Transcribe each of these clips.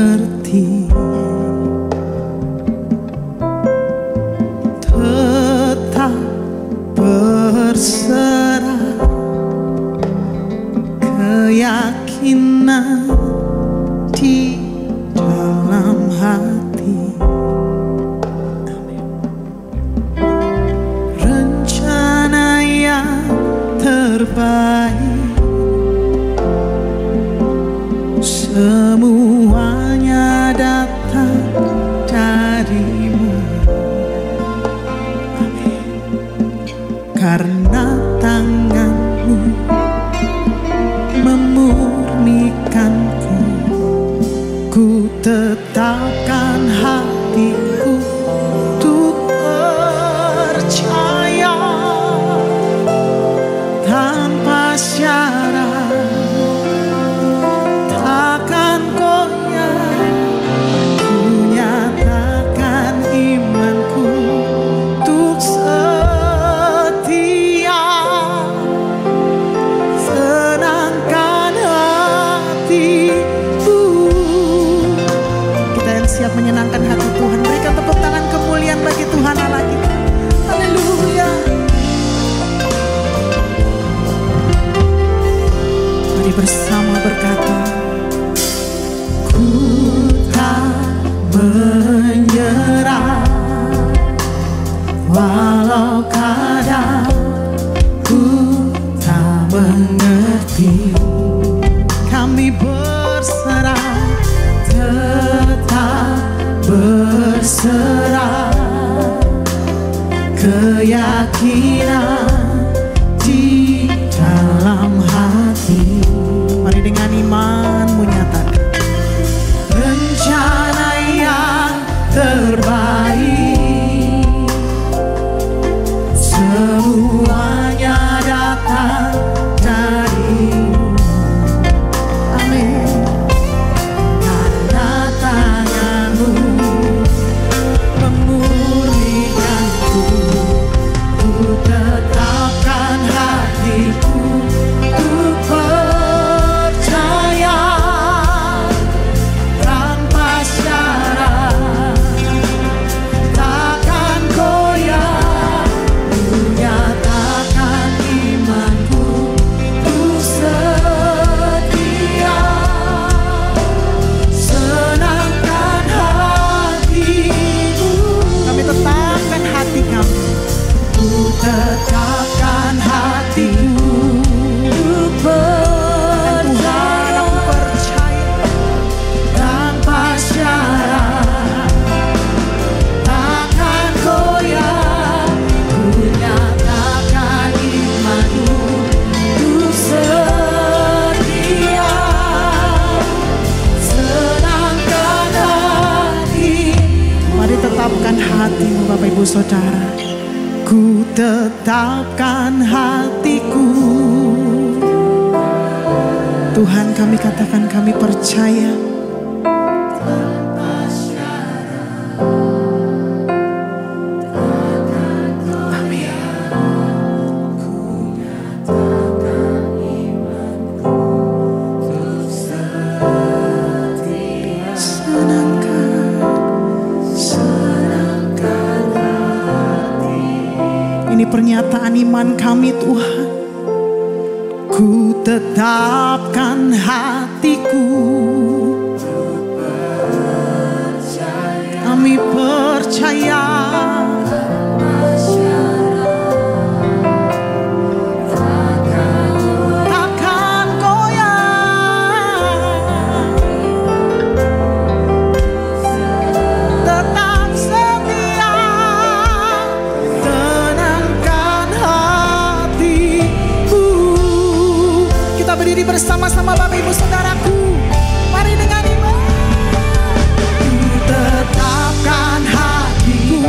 mengerti, tetap berserah, keyakinan di dalam hati. Rencana yang terbaik, semuanya datang darimu. Amin. Karena tanganmu memurnikanku, ku tetapkan hatiku untuk percaya tanpa syarat, takkan goyah. Ku nyatakan imanku untuk setia, senangkan hatiku. Kita yang siap menyenangkan hati Tuhan, berikan tepuk tangan kemuliaan bagi Tuhan Allah kita. Haleluya. Mari bersama berkata, ku tak menyerah, walau kadang ku tak mengerti. Kami berserah, tetap berserah, keyakinan di dalam hati. Mari dengan imanmu nyatakan rencana yang terbaik, semuanya datang darimu. Amin. Karena tanganmu memurnikanku, ku tetapkan hatiku untuk percaya tanpa syarat, takkan goyah. Ku nyatakan imanku untuk setia, senangkan hatiku. Kami tetapkan hati kami, ku tetapkan hatiku untuk percaya tanpa syarat, takkan goyah. Ku nyatakan imanku untuk setia, senangkan hati. Mari tetapkan hatimu Bapak Ibu Saudara. Ku tetapkan hatiku. Tuhan, kami katakan kami percaya. Amin. Senangkan hati. Ini pernyataan iman kami Tuhan. Ku tetapkan hatiku, kami percaya takkan goyah, tetap setia, tenangkan hatiku. Kita berdiri bersama-sama Bapak Ibu Saudaraku. Mari dengan iman. Ku tetapkan hatiku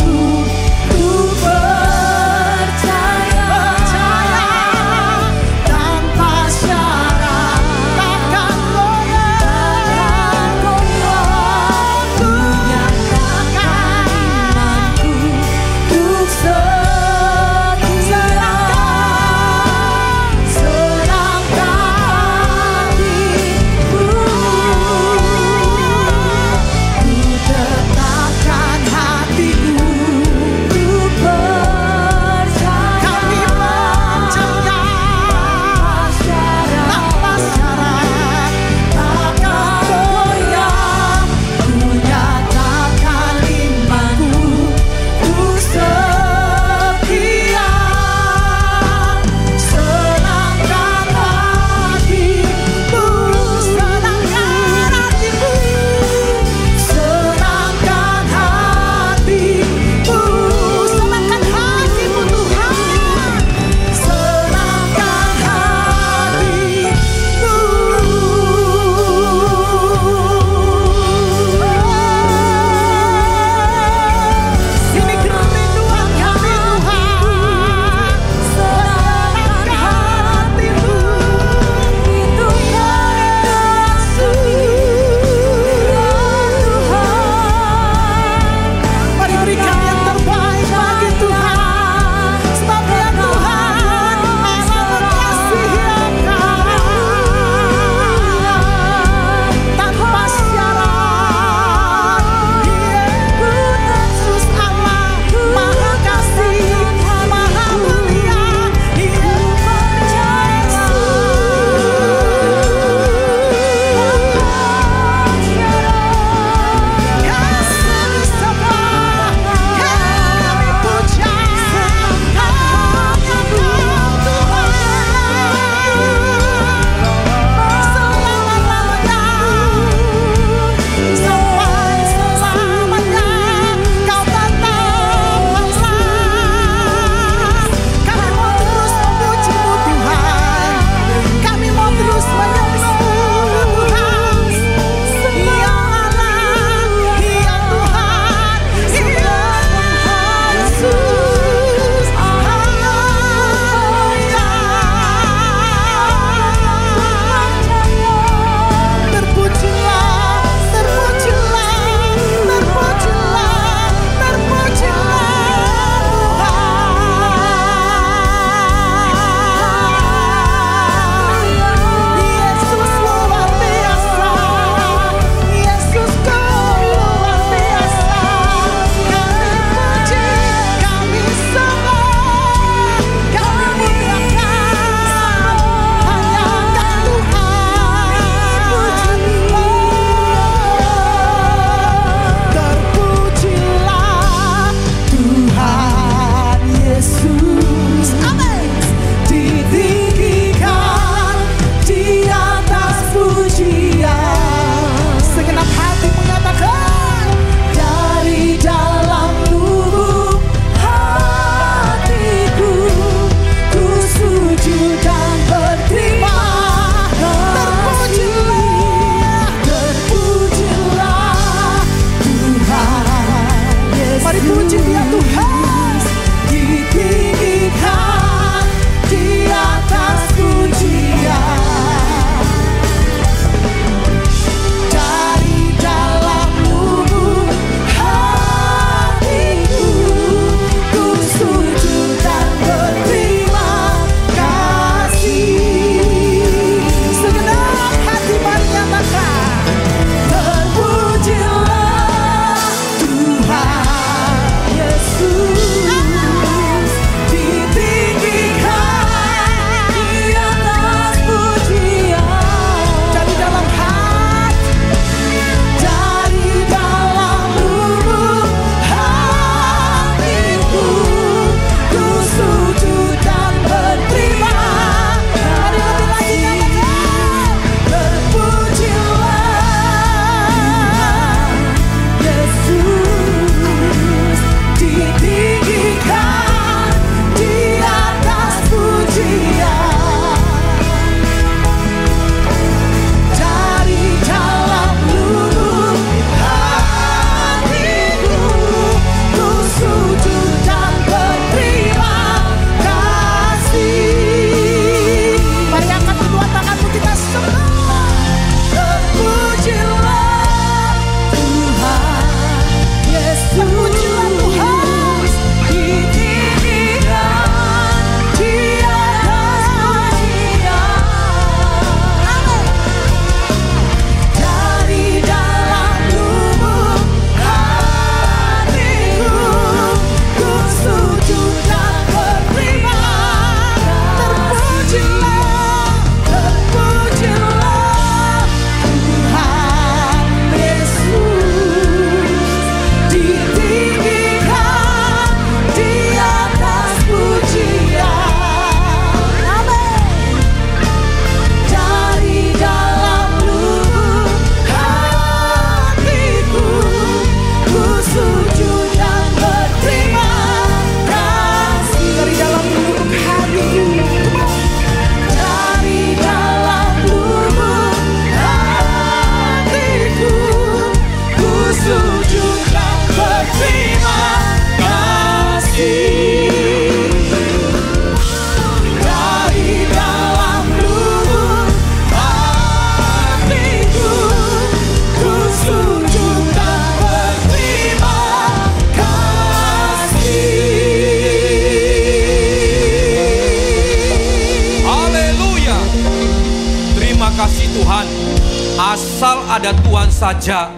saja,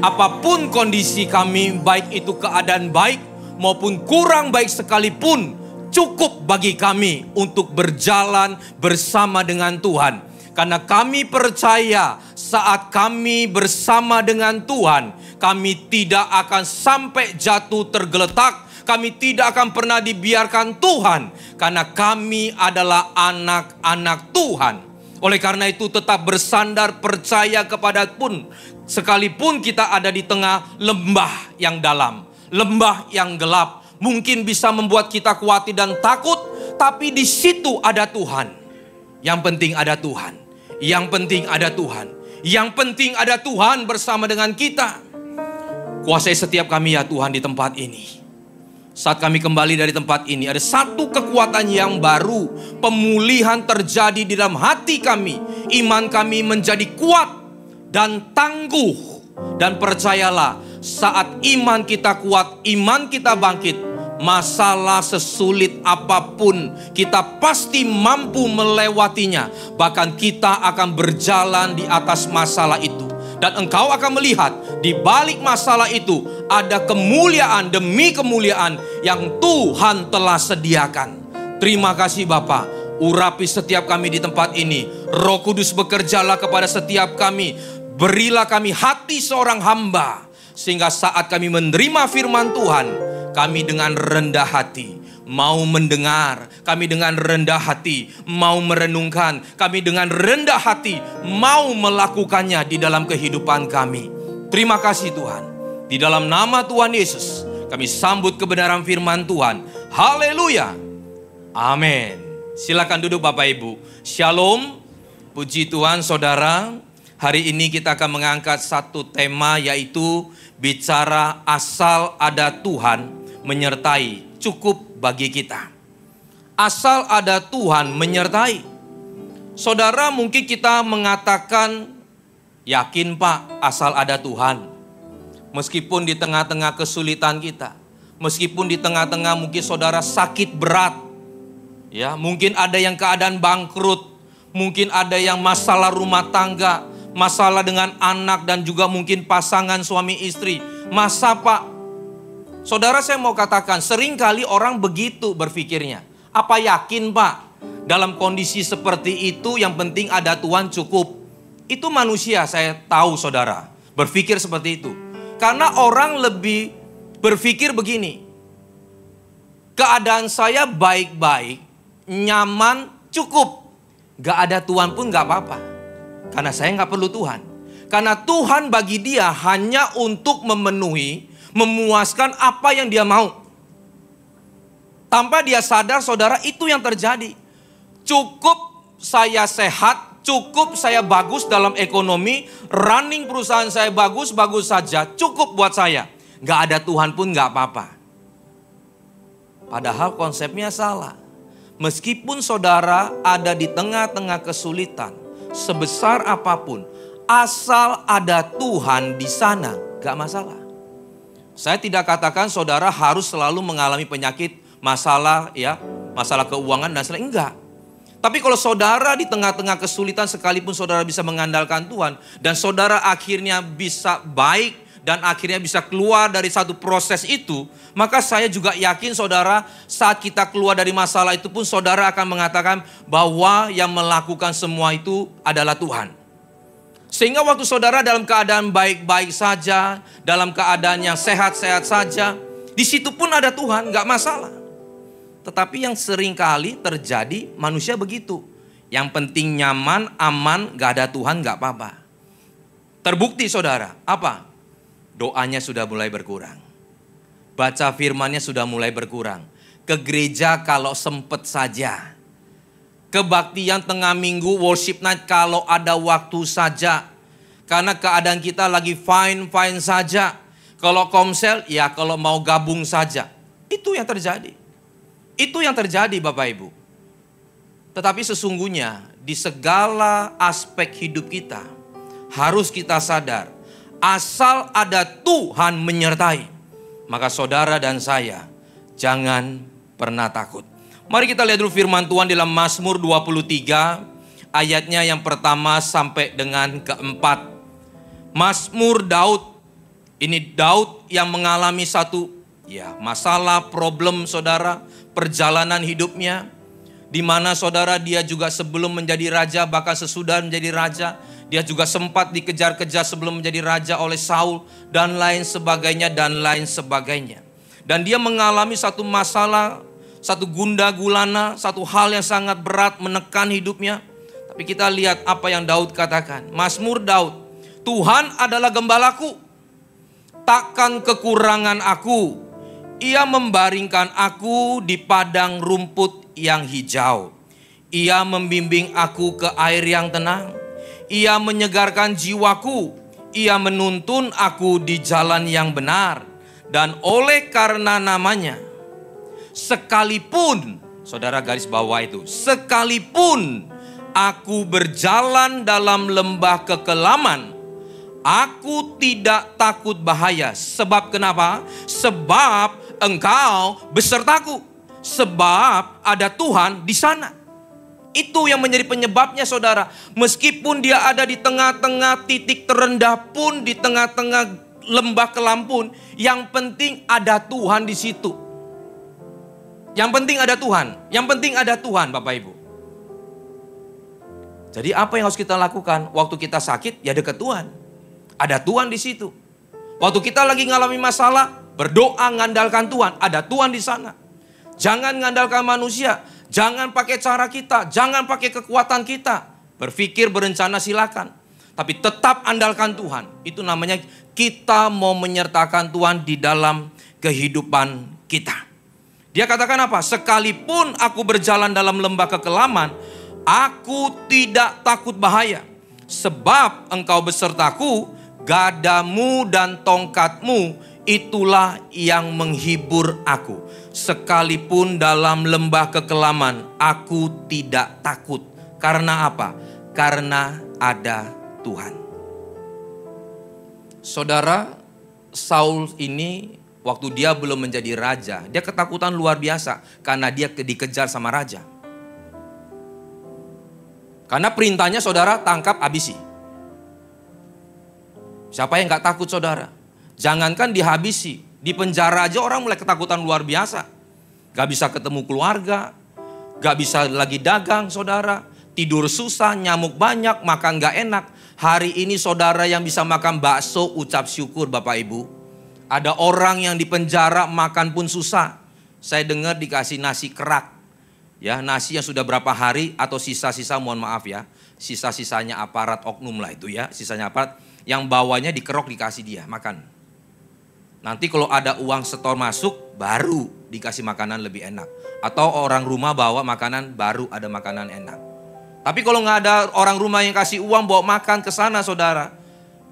apapun kondisi kami, baik itu keadaan baik maupun kurang baik sekalipun, cukup bagi kami untuk berjalan bersama dengan Tuhan. Karena kami percaya saat kami bersama dengan Tuhan, kami tidak akan sampai jatuh tergeletak. Kami tidak akan pernah dibiarkan Tuhan, karena kami adalah anak-anak Tuhan. Oleh karena itu tetap bersandar percaya kepada pun, sekalipun kita ada di tengah lembah yang dalam, lembah yang gelap, mungkin bisa membuat kita khawatir dan takut, tapi di situ ada Tuhan. Yang penting ada Tuhan. Yang penting ada Tuhan. Yang penting ada Tuhan bersama dengan kita. Kuasai setiap kami ya Tuhan di tempat ini. Saat kami kembali dari tempat ini, ada satu kekuatan yang baru. Pemulihan terjadi di dalam hati kami. Iman kami menjadi kuat dan tangguh. Dan percayalah, saat iman kita kuat, iman kita bangkit, masalah sesulit apapun kita pasti mampu melewatinya. Bahkan kita akan berjalan di atas masalah itu. Dan engkau akan melihat di balik masalah itu ada kemuliaan demi kemuliaan yang Tuhan telah sediakan. Terima kasih Bapa. Urapi setiap kami di tempat ini. Roh Kudus bekerjalah kepada setiap kami. Berilah kami hati seorang hamba, sehingga saat kami menerima firman Tuhan, kami dengan rendah hati mau mendengar, kami dengan rendah hati mau merenungkan, kami dengan rendah hati mau melakukannya di dalam kehidupan kami. Terima kasih Tuhan. Di dalam nama Tuhan Yesus, kami sambut kebenaran firman Tuhan. Haleluya. Amin. Silakan duduk Bapak Ibu. Shalom. Puji Tuhan saudara. Hari ini kita akan mengangkat satu tema, yaitu bicara asal ada Tuhan menyertai, cukup bagi kita. Asal ada Tuhan menyertai. Saudara, mungkin kita mengatakan, yakin Pak, asal ada Tuhan. Meskipun di tengah-tengah kesulitan kita, meskipun di tengah-tengah mungkin saudara sakit berat, ya, mungkin ada yang keadaan bangkrut, mungkin ada yang masalah rumah tangga, masalah dengan anak dan juga mungkin pasangan suami istri. Masa Pak? Saudara, saya mau katakan, seringkali orang begitu berpikirnya. Apa yakin Pak? Dalam kondisi seperti itu yang penting ada Tuhan cukup. Itu manusia, saya tahu saudara, berpikir seperti itu. Karena orang lebih berpikir begini. Keadaan saya baik-baik, nyaman, cukup. Gak ada Tuhan pun gak apa-apa. Karena saya gak perlu Tuhan. Karena Tuhan bagi dia hanya untuk memenuhi, memuaskan apa yang dia mau. Tanpa dia sadar saudara, itu yang terjadi. Cukup saya sehat, cukup saya bagus dalam ekonomi, running perusahaan saya bagus-bagus saja, cukup buat saya. Gak ada Tuhan pun gak apa-apa. Padahal konsepnya salah. Meskipun saudara ada di tengah-tengah kesulitan, sebesar apapun, asal ada Tuhan di sana, gak masalah. Saya tidak katakan saudara harus selalu mengalami penyakit, masalah ya, masalah keuangan dan sebagainya, enggak. Tapi kalau saudara di tengah-tengah kesulitan sekalipun saudara bisa mengandalkan Tuhan dan saudara akhirnya bisa baik dan akhirnya bisa keluar dari satu proses itu, maka saya juga yakin saudara saat kita keluar dari masalah itu pun saudara akan mengatakan bahwa yang melakukan semua itu adalah Tuhan. Sehingga waktu saudara dalam keadaan baik-baik saja, dalam keadaan yang sehat-sehat saja, di situ pun ada Tuhan, gak masalah. Tetapi yang seringkali terjadi manusia begitu. Yang penting nyaman, aman, gak ada Tuhan, gak apa-apa. Terbukti saudara, apa? Doanya sudah mulai berkurang. Baca firmannya sudah mulai berkurang. Ke gereja kalau sempet saja. Kebaktian tengah minggu, worship night kalau ada waktu saja. Karena keadaan kita lagi fine-fine saja. Kalau komsel, ya kalau mau gabung saja. Itu yang terjadi. Itu yang terjadi Bapak Ibu. Tetapi sesungguhnya di segala aspek hidup kita, harus kita sadar, asal ada Tuhan menyertai, maka saudara dan saya jangan pernah takut. Mari kita lihat dulu firman Tuhan dalam Mazmur 23 ayatnya yang pertama sampai dengan keempat. Mazmur Daud. Ini Daud yang mengalami satu masalah, problem saudara, perjalanan hidupnya. Di mana saudara dia juga sebelum menjadi raja, bahkan sesudah menjadi raja, dia juga sempat dikejar-kejar sebelum menjadi raja oleh Saul dan lain sebagainya dan lain sebagainya. Dan dia mengalami satu masalah, satu gundah gulana, satu hal yang sangat berat menekan hidupnya. Tapi kita lihat apa yang Daud katakan. Mazmur Daud, Tuhan adalah gembalaku, takkan kekurangan aku. Ia membaringkan aku di padang rumput yang hijau. Ia membimbing aku ke air yang tenang. Ia menyegarkan jiwaku. Ia menuntun aku di jalan yang benar. Dan oleh karena namanya, sekalipun, saudara garis bawah itu, sekalipun aku berjalan dalam lembah kekelaman, aku tidak takut bahaya. Sebab kenapa? Sebab engkau besertaku. Sebab ada Tuhan di sana. Itu yang menjadi penyebabnya saudara. Meskipun dia ada di tengah-tengah titik terendah pun, di tengah-tengah lembah kelam pun, yang penting ada Tuhan di situ. Yang penting ada Tuhan. Yang penting ada Tuhan Bapak Ibu. Jadi apa yang harus kita lakukan? Waktu kita sakit ya dekat Tuhan. Ada Tuhan di situ. Waktu kita lagi ngalami masalah, berdoa ngandalkan Tuhan. Ada Tuhan di sana. Jangan ngandalkan manusia. Jangan pakai cara kita. Jangan pakai kekuatan kita. Berpikir, berencana silakan. Tapi tetap andalkan Tuhan. Itu namanya kita mau menyertakan Tuhan di dalam kehidupan kita. Dia katakan apa? Sekalipun aku berjalan dalam lembah kekelaman, aku tidak takut bahaya. Sebab engkau besertaku, gadamu dan tongkatmu, itulah yang menghibur aku. Sekalipun dalam lembah kekelaman, aku tidak takut. Karena apa? Karena ada Tuhan. Saudara, Saul ini waktu dia belum menjadi raja, dia ketakutan luar biasa karena dia dikejar sama raja. Karena perintahnya saudara, tangkap, habisi. Siapa yang gak takut saudara? Jangankan dihabisi, di penjara aja orang mulai ketakutan luar biasa. Gak bisa ketemu keluarga, gak bisa lagi dagang saudara, tidur susah, nyamuk banyak, makan gak enak. Hari ini saudara yang bisa makan bakso, ucap syukur Bapak Ibu. Ada orang yang di penjara makan pun susah. Saya dengar dikasih nasi kerak. Ya, nasi yang sudah berapa hari atau sisa-sisa, mohon maaf ya. Sisa-sisanya aparat oknum lah itu ya. Sisanya aparat yang bawanya dikerok dikasih dia makan. Nanti kalau ada uang setor masuk baru dikasih makanan lebih enak. Atau orang rumah bawa makanan baru ada makanan enak. Tapi kalau nggak ada orang rumah yang kasih uang bawa makan ke sana saudara,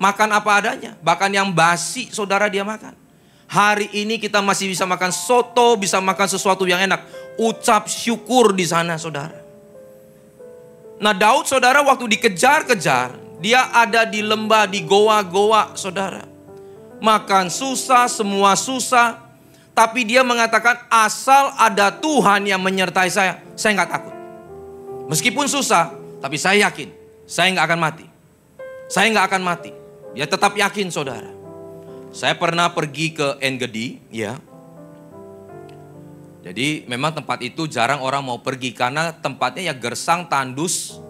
makan apa adanya. Bahkan yang basi saudara dia makan. Hari ini kita masih bisa makan soto, bisa makan sesuatu yang enak. Ucap syukur di sana saudara. Nah Daud saudara waktu dikejar-kejar, dia ada di lembah, di goa-goa saudara. Makan susah, semua susah. Tapi dia mengatakan asal ada Tuhan yang menyertai saya nggak takut. Meskipun susah, tapi saya yakin, saya nggak akan mati. Saya nggak akan mati. Dia tetap yakin saudara. Saya pernah pergi ke En-Gedi, ya. Jadi memang tempat itu jarang orang mau pergi karena tempatnya ya gersang, tandus,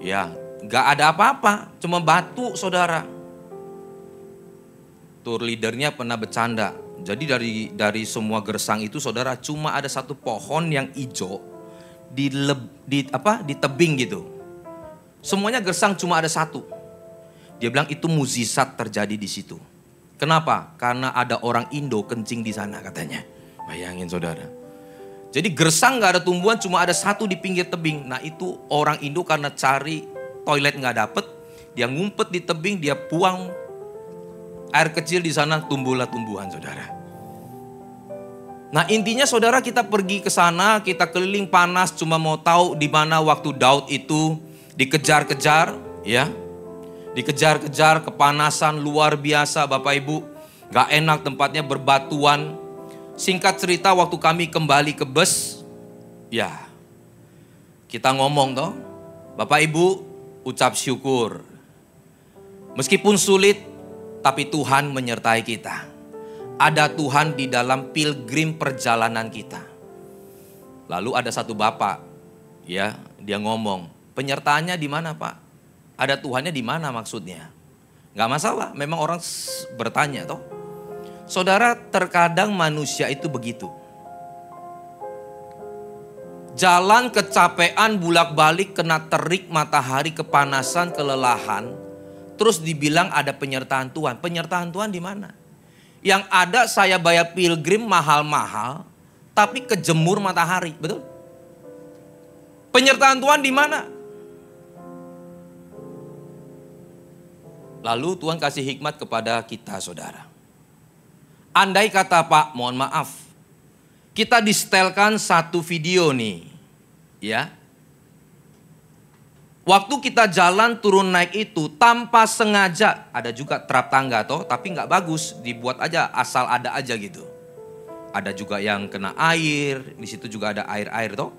ya nggak ada apa-apa, cuma batu saudara. Tour leadernya pernah bercanda. Jadi dari semua gersang itu saudara cuma ada satu pohon yang hijau. Di tebing gitu. Semuanya gersang cuma ada satu. Dia bilang itu mukjizat terjadi di situ. Kenapa? Karena ada orang Indo kencing di sana katanya. Bayangin saudara. Jadi gersang gak ada tumbuhan, cuma ada satu di pinggir tebing. Nah itu orang Indo karena cari toilet gak dapet, dia ngumpet di tebing, dia buang air kecil di sana, tumbuhlah tumbuhan saudara. Nah intinya saudara kita pergi ke sana, kita keliling panas cuma mau tahu di mana waktu Daud itu dikejar-kejar, ya. Dikejar-kejar, kepanasan luar biasa Bapak Ibu. Gak enak tempatnya, berbatuan. Singkat cerita waktu kami kembali ke bus, ya kita ngomong toh, Bapak Ibu ucap syukur. Meskipun sulit, tapi Tuhan menyertai kita. Ada Tuhan di dalam pilgrim perjalanan kita. Lalu ada satu bapak, ya, dia ngomong, penyertaannya di mana Pak? Ada Tuhannya di mana maksudnya? Gak masalah, memang orang bertanya toh. Saudara, terkadang manusia itu begitu. Jalan kecapean, bolak-balik, kena terik matahari, kepanasan, kelelahan. Terus dibilang ada penyertaan Tuhan. Penyertaan Tuhan di mana? Yang ada saya bayar pilgrim mahal-mahal, tapi kejemur matahari, betul? Penyertaan Tuhan di mana? Lalu Tuhan kasih hikmat kepada kita, saudara. Andai kata Pak, mohon maaf, kita disetelkan satu video nih, ya. Waktu kita jalan turun naik itu tanpa sengaja, ada juga terap tangga toh, tapi nggak bagus, dibuat aja asal ada aja gitu. Ada juga yang kena air, di situ juga ada air-air toh.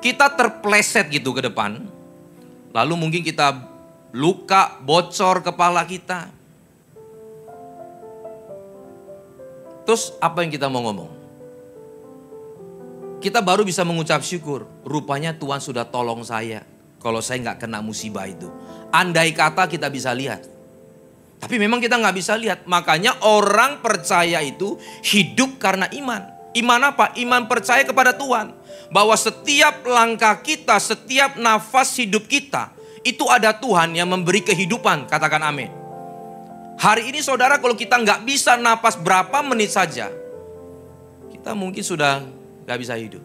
Kita terpleset gitu ke depan, lalu mungkin kita luka, bocor kepala kita. Terus apa yang kita mau ngomong? Kita baru bisa mengucap syukur, rupanya Tuhan sudah tolong saya. Kalau saya nggak kena musibah itu. Andai kata kita bisa lihat. Tapi memang kita nggak bisa lihat. Makanya orang percaya itu hidup karena iman. Iman apa? Iman percaya kepada Tuhan. Bahwa setiap langkah kita, setiap nafas hidup kita, itu ada Tuhan yang memberi kehidupan. Katakan amin. Hari ini saudara, kalau kita nggak bisa nafas berapa menit saja, kita mungkin sudah nggak bisa hidup.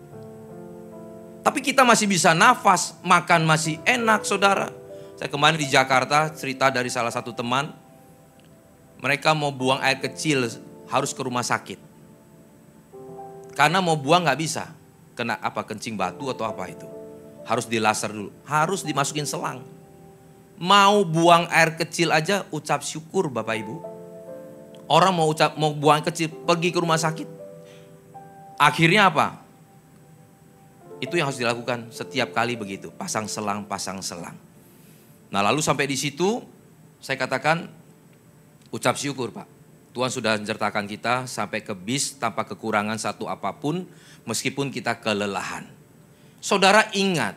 Tapi kita masih bisa nafas, makan masih enak, saudara. Saya kemarin di Jakarta cerita dari salah satu teman. Mereka mau buang air kecil harus ke rumah sakit. Karena mau buang nggak bisa. Kena apa, kencing batu atau apa itu. Harus dilaser dulu, harus dimasukin selang. Mau buang air kecil aja ucap syukur Bapak Ibu. Orang mau buang air kecil pergi ke rumah sakit. Akhirnya apa? Itu yang harus dilakukan setiap kali begitu. Pasang selang, pasang selang. Nah lalu sampai di situ saya katakan ucap syukur Pak. Tuhan sudah menyertakan kita sampai ke bis tanpa kekurangan satu apapun. Meskipun kita kelelahan. Saudara ingat.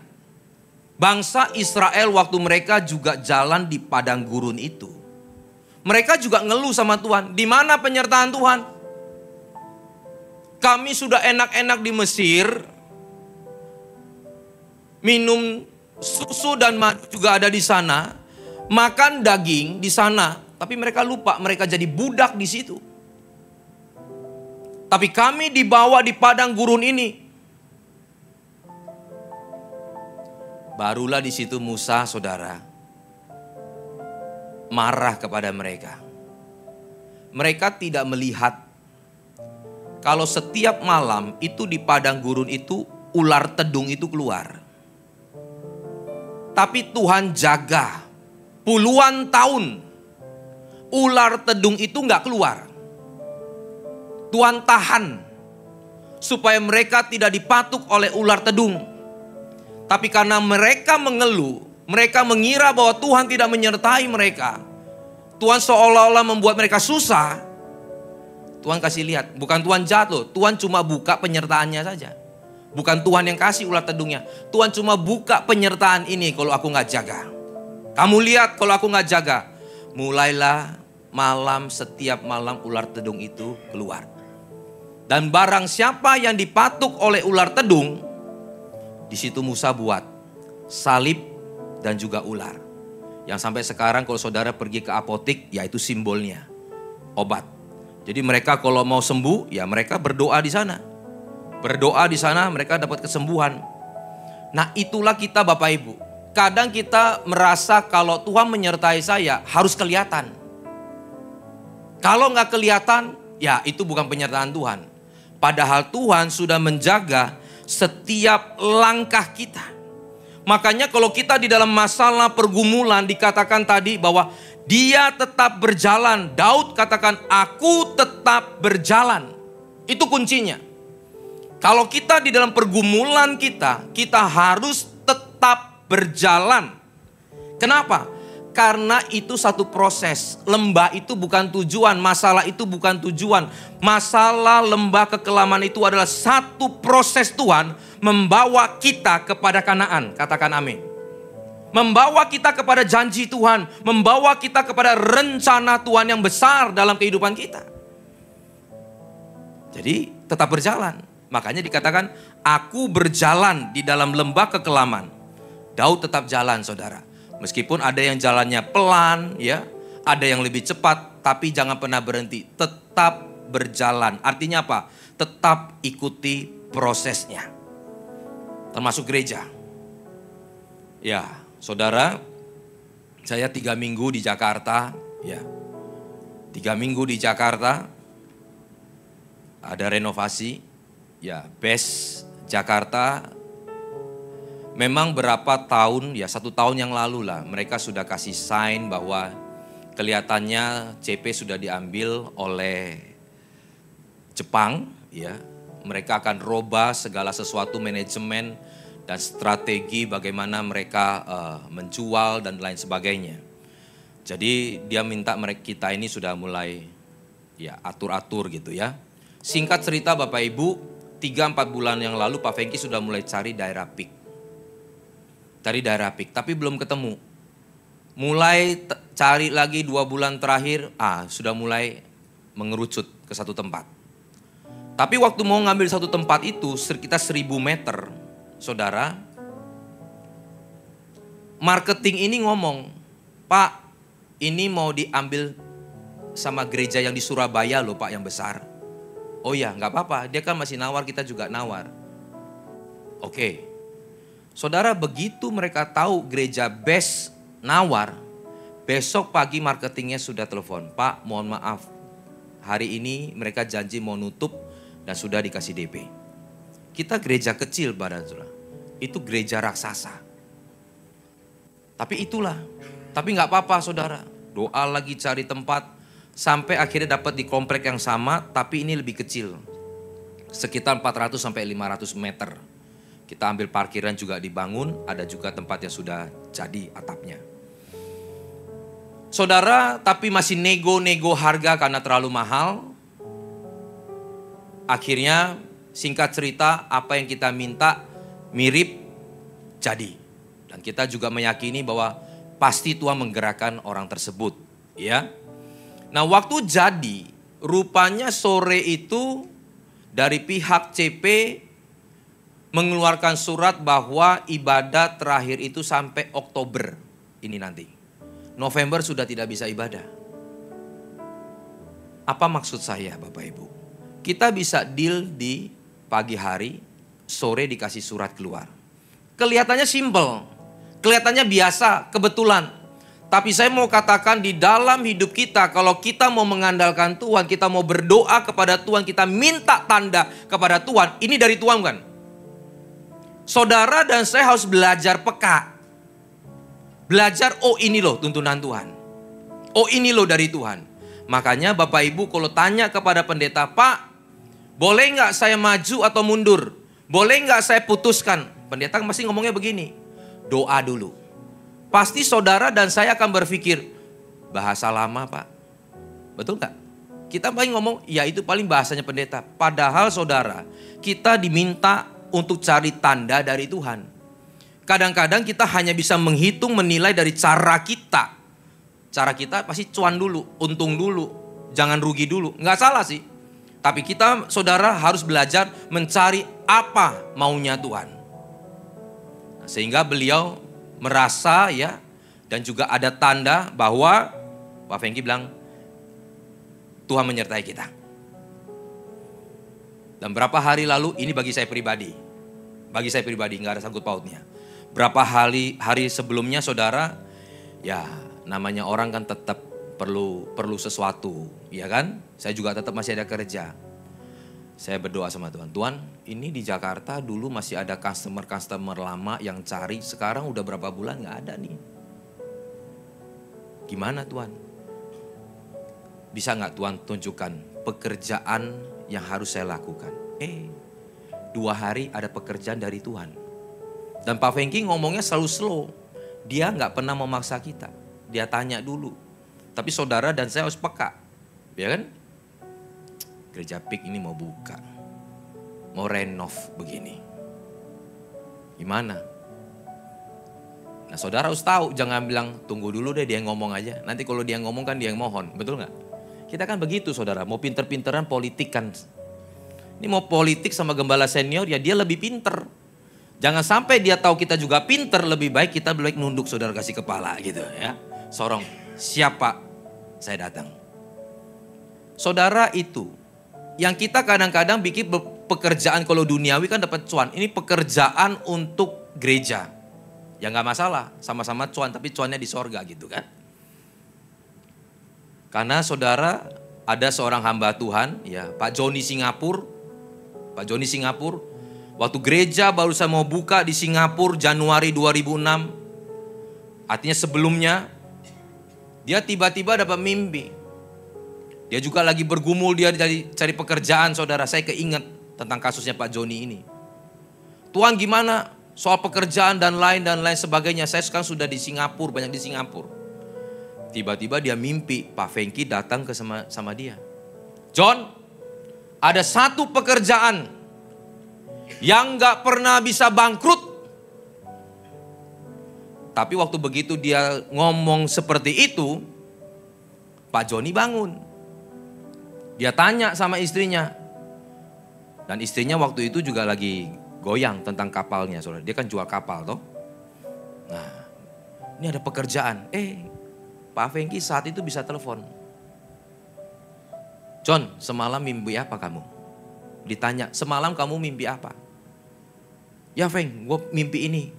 Bangsa Israel waktu mereka juga jalan di padang gurun itu. Mereka juga ngeluh sama Tuhan. Di mana penyertaan Tuhan? Kami sudah enak-enak di Mesir. Minum susu dan madu juga ada di sana, makan daging di sana, tapi mereka lupa mereka jadi budak di situ. Tapi kami dibawa di padang gurun ini. Barulah di situ Musa, saudara, marah kepada mereka. Mereka tidak melihat kalau setiap malam itu di padang gurun itu ular tedung itu keluar. Tapi Tuhan jaga puluhan tahun ular tedung itu nggak keluar. Tuhan tahan supaya mereka tidak dipatuk oleh ular tedung. Tapi karena mereka mengeluh, mereka mengira bahwa Tuhan tidak menyertai mereka. Tuhan seolah-olah membuat mereka susah. Tuhan kasih lihat, bukan Tuhan jahat loh, Tuhan cuma buka penyertaannya saja. Bukan Tuhan yang kasih ular tedungnya. Tuhan cuma buka penyertaan ini kalau aku gak jaga. Kamu lihat kalau aku gak jaga. Mulailah malam, setiap malam ular tedung itu keluar. Dan barang siapa yang dipatuk oleh ular tedung, di situ Musa buat salib dan juga ular. Yang sampai sekarang kalau saudara pergi ke apotek, yaitu simbolnya obat. Jadi mereka kalau mau sembuh, ya mereka berdoa di sana. Berdoa di sana mereka dapat kesembuhan. Nah itulah kita Bapak Ibu. Kadang kita merasa kalau Tuhan menyertai saya harus kelihatan. Kalau nggak kelihatan ya itu bukan penyertaan Tuhan. Padahal Tuhan sudah menjaga setiap langkah kita. Makanya kalau kita di dalam masalah pergumulan dikatakan tadi bahwa dia tetap berjalan. Daud katakan aku tetap berjalan. Itu kuncinya. Kalau kita di dalam pergumulan kita harus tetap berjalan. Kenapa? Karena itu satu proses. Lembah itu bukan tujuan, masalah itu bukan tujuan. Masalah lembah kekelaman itu adalah satu proses Tuhan membawa kita kepada Kanaan. Katakan amin. Membawa kita kepada janji Tuhan, membawa kita kepada rencana Tuhan yang besar dalam kehidupan kita. Jadi tetap berjalan. Makanya dikatakan, aku berjalan di dalam lembah kekelaman. Daud tetap jalan, saudara. Meskipun ada yang jalannya pelan, ya, ada yang lebih cepat, tapi jangan pernah berhenti. Tetap berjalan. Artinya apa? Tetap ikuti prosesnya. Termasuk gereja. Ya, saudara, saya 3 minggu di Jakarta, ya. 3 minggu di Jakarta, ada renovasi, ya, BES Jakarta. Memang berapa tahun, ya 1 tahun yang lalu lah, mereka sudah kasih sign bahwa kelihatannya CP sudah diambil oleh Jepang, ya. Mereka akan robah segala sesuatu manajemen dan strategi bagaimana mereka menjual dan lain sebagainya. Jadi dia minta kita ini sudah mulai ya atur-atur gitu ya. Singkat cerita Bapak Ibu, 3-4 bulan yang lalu Pak Fengki sudah mulai cari daerah peak. Cari daerah peak, tapi belum ketemu. Mulai cari lagi 2 bulan terakhir, sudah mulai mengerucut ke satu tempat. Tapi waktu mau ngambil satu tempat itu, sekitar 1000 meter, saudara, marketing ini ngomong, Pak, ini mau diambil sama gereja yang di Surabaya loh Pak, yang besar. Oh ya, nggak apa-apa, dia kan masih nawar, kita juga nawar. Oke. Saudara, begitu mereka tahu gereja BES nawar, besok pagi marketingnya sudah telepon, Pak mohon maaf, hari ini mereka janji mau nutup dan sudah dikasih DP. Kita gereja kecil badan saudara, itu gereja raksasa. Tapi itulah, tapi nggak apa-apa saudara, doa lagi cari tempat, sampai akhirnya dapat di komplek yang sama, tapi ini lebih kecil, sekitar 400 sampai 500 meter. Kita ambil parkiran juga dibangun, ada juga tempat yang sudah jadi atapnya. Saudara, tapi masih nego-nego harga karena terlalu mahal. Akhirnya singkat cerita apa yang kita minta mirip jadi. Dan kita juga meyakini bahwa pasti Tuhan menggerakkan orang tersebut. Ya. Nah waktu jadi, rupanya sore itu dari pihak CP mengeluarkan surat bahwa ibadah terakhir itu sampai Oktober ini nanti. November sudah tidak bisa ibadah. Apa maksud saya Bapak Ibu? Kita bisa deal di pagi hari, sore dikasih surat keluar. Kelihatannya simple, kelihatannya biasa, kebetulan. Tapi saya mau katakan di dalam hidup kita, kalau kita mau mengandalkan Tuhan, kita mau berdoa kepada Tuhan, kita minta tanda kepada Tuhan, ini dari Tuhan kan? Saudara dan saya harus belajar peka. Belajar, oh ini loh tuntunan Tuhan. Oh ini loh dari Tuhan. Makanya Bapak Ibu kalau tanya kepada pendeta, Pak, boleh nggak saya maju atau mundur? Boleh nggak saya putuskan? Pendeta masih ngomongnya begini, doa dulu. Pasti saudara dan saya akan berpikir, bahasa lama Pak. Betul nggak? Kita paling ngomong, ya itu paling bahasanya pendeta. Padahal saudara, kita diminta untuk cari tanda dari Tuhan. Kadang-kadang kita hanya bisa menghitung, menilai dari cara kita. Cara kita pasti cuan dulu, untung dulu, jangan rugi dulu. Nggak salah sih. Tapi kita saudara harus belajar mencari apa maunya Tuhan. Nah, sehingga beliau merasa ya, dan juga ada tanda bahwa Pak Fengki bilang Tuhan menyertai kita. Dan berapa hari lalu, ini bagi saya pribadi. Bagi saya pribadi, nggak ada sangkut pautnya. Berapa hari sebelumnya saudara, ya namanya orang kan tetap perlu sesuatu, ya kan? Saya juga tetap masih ada kerja. Saya berdoa sama Tuhan, Tuhan ini di Jakarta dulu masih ada customer lama yang cari, sekarang udah berapa bulan nggak ada nih. Gimana Tuhan? Bisa nggak Tuhan tunjukkan pekerjaan yang harus saya lakukan? 2 hari ada pekerjaan dari Tuhan. Dan Pak Fengki ngomongnya selalu slow. Dia nggak pernah memaksa kita. dia tanya dulu. Tapi saudara dan saya harus peka, ya kan? Gereja PIK ini mau buka, mau renov begini. Gimana? Nah saudara harus tahu, jangan bilang tunggu dulu deh dia ngomong aja. Nanti kalau dia ngomong kan dia yang mohon, betul nggak? Kita kan begitu saudara, mau pinter-pinteran politik kan. Ini mau politik sama gembala senior ya dia lebih pinter. Jangan sampai dia tahu kita juga pinter, lebih baik kita lebih baik nunduk saudara kasih kepala gitu ya. Sorong, siapa? Saya datang. Saudara itu, yang kita kadang-kadang bikin pekerjaan kalau duniawi kan dapat cuan. Ini pekerjaan untuk gereja. Ya nggak masalah, sama-sama cuan tapi cuannya di sorga gitu kan. Karena saudara ada seorang hamba Tuhan, ya Pak Joni Singapura. Waktu gereja baru saya mau buka di Singapura Januari 2006. Artinya sebelumnya dia tiba-tiba dapat mimpi. Dia juga lagi bergumul dia cari pekerjaan saudara. Saya keinget tentang kasusnya Pak Joni ini. Tuhan gimana soal pekerjaan dan lain sebagainya. Saya sekarang sudah di Singapura, banyak di Singapura. Tiba-tiba dia mimpi Pak Fengki datang ke sama dia. John, ada satu pekerjaan yang gak pernah bisa bangkrut. Tapi waktu begitu dia ngomong seperti itu, Pak Joni bangun. Dia tanya sama istrinya. Dan istrinya waktu itu juga lagi goyang tentang kapalnya. Saudara. Dia kan jual kapal toh. Nah, ini ada pekerjaan. Pak Fengki saat itu bisa telepon. John, semalam mimpi apa kamu? Ditanya, semalam kamu mimpi apa? Ya Feng, gue mimpi ini.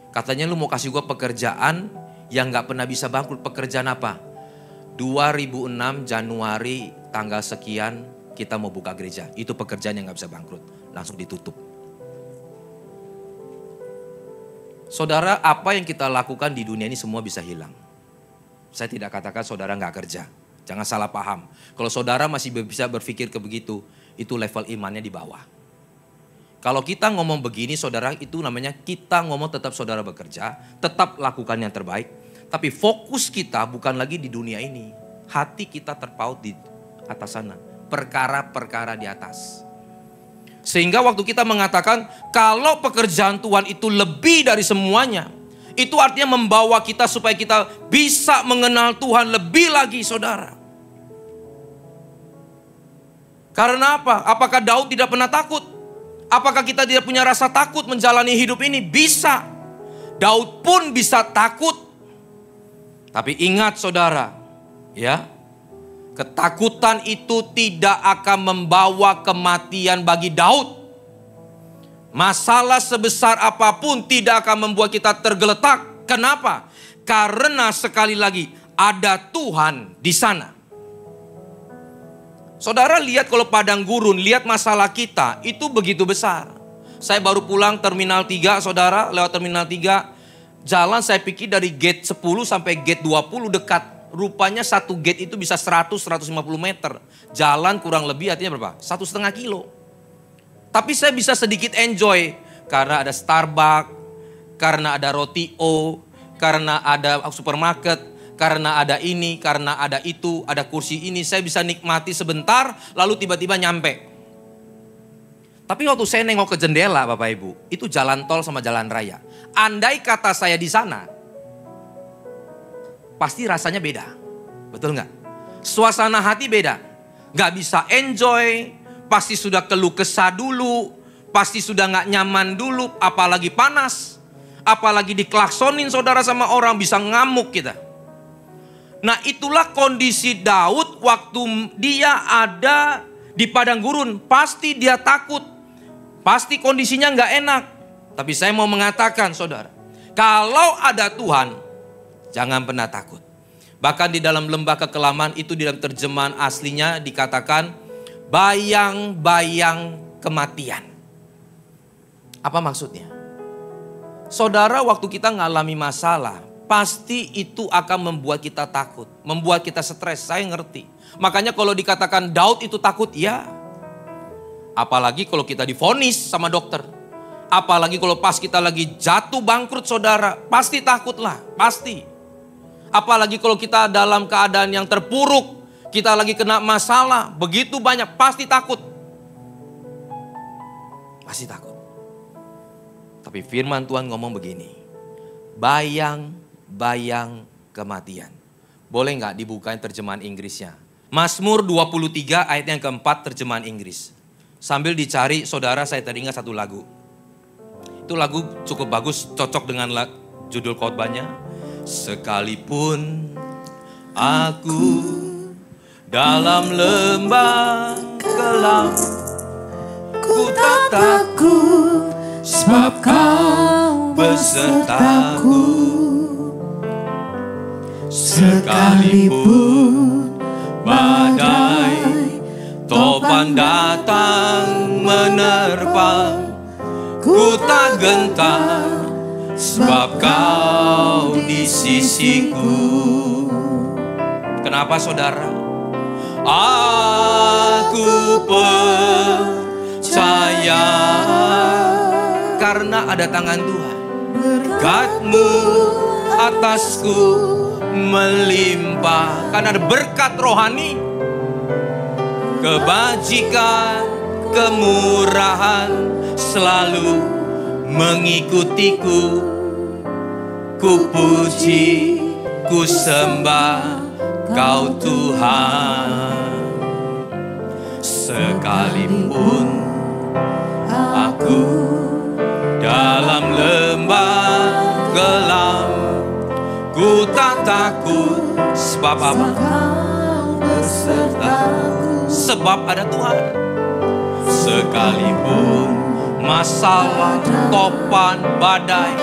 Katanya lu mau kasih gue pekerjaan yang gak pernah bisa bangkrut. Pekerjaan apa? 2006 Januari tanggal sekian kita mau buka gereja. Itu pekerjaan yang gak bisa bangkrut. Langsung ditutup. Saudara, apa yang kita lakukan di dunia ini semua bisa hilang. Saya tidak katakan saudara gak kerja. Jangan salah paham. Kalau saudara masih bisa berpikir ke begitu, itu level imannya di bawah. Kalau kita ngomong begini saudara, itu namanya kita ngomong tetap saudara bekerja, tetap lakukan yang terbaik. Tapi fokus kita bukan lagi di dunia ini. Hati kita terpaut di atas sana. Perkara-perkara di atas. Sehingga waktu kita mengatakan kalau pekerjaan Tuhan itu lebih dari semuanya. Itu artinya membawa kita supaya kita bisa mengenal Tuhan lebih lagi saudara. Karena apa? Apakah Daud tidak pernah takut? Apakah kita tidak punya rasa takut menjalani hidup ini? Bisa. Daud pun bisa takut. Tapi ingat saudara, ya, ketakutan itu tidak akan membawa kematian bagi Daud. Masalah sebesar apapun tidak akan membuat kita tergeletak. Kenapa? Karena sekali lagi ada Tuhan di sana. Saudara lihat kalau padang gurun, lihat masalah kita itu begitu besar. Saya baru pulang Terminal 3 saudara, lewat Terminal 3. Jalan saya pikir dari gate 10 sampai gate 20 dekat. Rupanya satu gate itu bisa 100-150 meter. Jalan kurang lebih artinya berapa? 1,5 kilo. Tapi saya bisa sedikit enjoy. Karena ada Starbucks, karena ada roti O, karena ada supermarket, karena ada ini, karena ada itu, ada kursi ini. Saya bisa nikmati sebentar, lalu tiba-tiba nyampe. Tapi waktu saya nengok ke jendela Bapak Ibu, itu jalan tol sama jalan raya. Andai kata saya di sana, pasti rasanya beda. Betul nggak? Suasana hati beda. Nggak bisa enjoy, pasti sudah keluh kesah dulu, pasti sudah nggak nyaman dulu, apalagi panas. Apalagi diklaksonin saudara sama orang, bisa ngamuk kita. Nah itulah kondisi Daud waktu dia ada di padang gurun. Pasti dia takut. Pasti kondisinya nggak enak. Tapi saya mau mengatakan saudara, kalau ada Tuhan, jangan pernah takut. Bahkan di dalam lembah kekelaman itu di dalam terjemahan aslinya dikatakan bayang-bayang kematian. Apa maksudnya? Saudara waktu kita ngalami masalah, pasti itu akan membuat kita takut, membuat kita stres, saya ngerti. Makanya kalau dikatakan Daud itu takut, ya. Apalagi kalau kita divonis sama dokter. Apalagi kalau pas kita lagi jatuh bangkrut saudara, pasti takutlah, pasti. Apalagi kalau kita dalam keadaan yang terpuruk, kita lagi kena masalah, begitu banyak, pasti takut. Pasti takut. Tapi firman Tuhan ngomong begini, bayang-bayang kematian. Boleh nggak dibukain terjemahan Inggrisnya? Mazmur 23 ayat yang keempat terjemahan Inggris. Sambil dicari, saudara, saya teringat satu lagu. Itu lagu cukup bagus, cocok dengan judul khotbahnya. Sekalipun aku dalam lembah gelap, ku tak takut, sebab Kau besertaku. Sekalipun badai topan datang menerpa, ku tak gentar, sebab Kau di sisiku. Kenapa saudara? Aku percaya karena ada tangan Tuhan. Berkat-Mu atasku melimpah. Karena ada berkat rohani, kebajikan, kemurahan selalu mengikutiku. Ku puji, ku sembah Kau Tuhan. Sekalipun aku dalam lembah gelap, ku tak takut, sebab apa? Sebab ada Tuhan. Sekalipun masalah, topan, badai,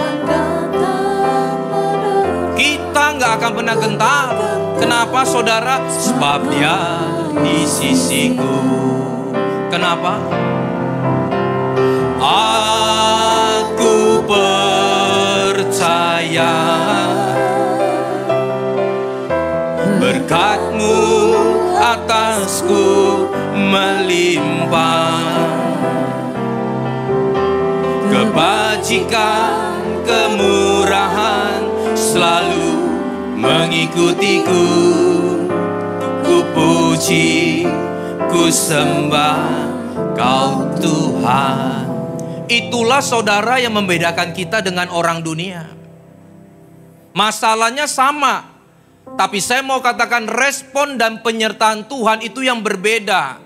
kita nggak akan pernah gentar. Kenapa saudara? Sebab Dia di sisiku. Kenapa? Aku percaya berkat-Mu atasku melimpah. Kebajikan, kemurahan selalu mengikutiku. Ku puji, ku sembah Kau Tuhan. Itulah saudara yang membedakan kita dengan orang dunia. Masalahnya sama, tapi saya mau katakan respon dan penyertaan Tuhan itu yang berbeda.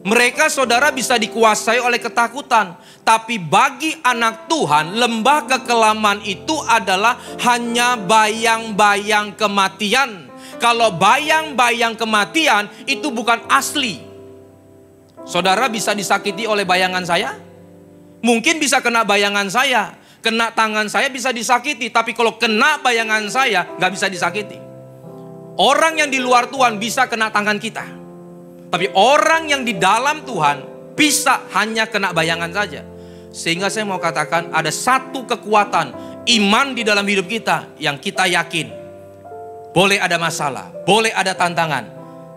Mereka saudara bisa dikuasai oleh ketakutan. Tapi bagi anak Tuhan, lembah kekelaman itu adalah hanya bayang-bayang kematian. Kalau bayang-bayang kematian itu bukan asli. Saudara bisa disakiti oleh bayangan saya? Mungkin bisa kena bayangan saya. Kena tangan saya bisa disakiti. Tapi kalau kena bayangan saya gak bisa disakiti. Orang yang di luar Tuhan bisa kena tangan kita. Tapi orang yang di dalam Tuhan bisa hanya kena bayangan saja. Sehingga saya mau katakan ada satu kekuatan iman di dalam hidup kita yang kita yakin. Boleh ada masalah, boleh ada tantangan,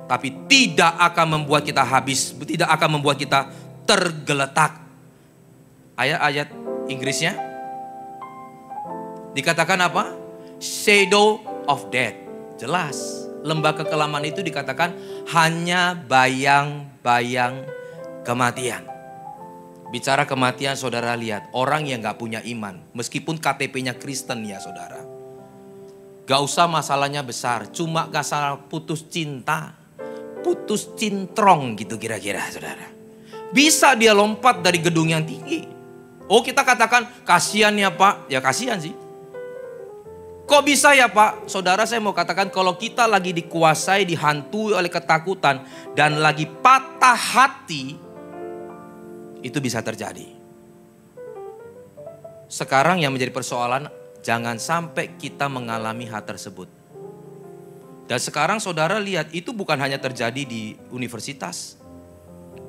tapi tidak akan membuat kita habis, tidak akan membuat kita tergeletak. Ayat-ayat Inggrisnya dikatakan apa? Shadow of death. Jelas, lembah kekelaman itu dikatakan hanya bayang-bayang kematian. Bicara kematian, saudara lihat orang yang gak punya iman, meskipun KTP-nya Kristen ya saudara. Gak usah masalahnya besar, cuma gak salah putus cinta, putus cintrong gitu kira-kira saudara. Bisa dia lompat dari gedung yang tinggi. Oh kita katakan kasihan ya Pak, ya kasihan sih. Kok bisa ya Pak? Saudara saya mau katakan kalau kita lagi dikuasai, dihantui oleh ketakutan dan lagi patah hati, itu bisa terjadi. Sekarang yang menjadi persoalan, jangan sampai kita mengalami hal tersebut. Dan sekarang saudara lihat, itu bukan hanya terjadi di universitas.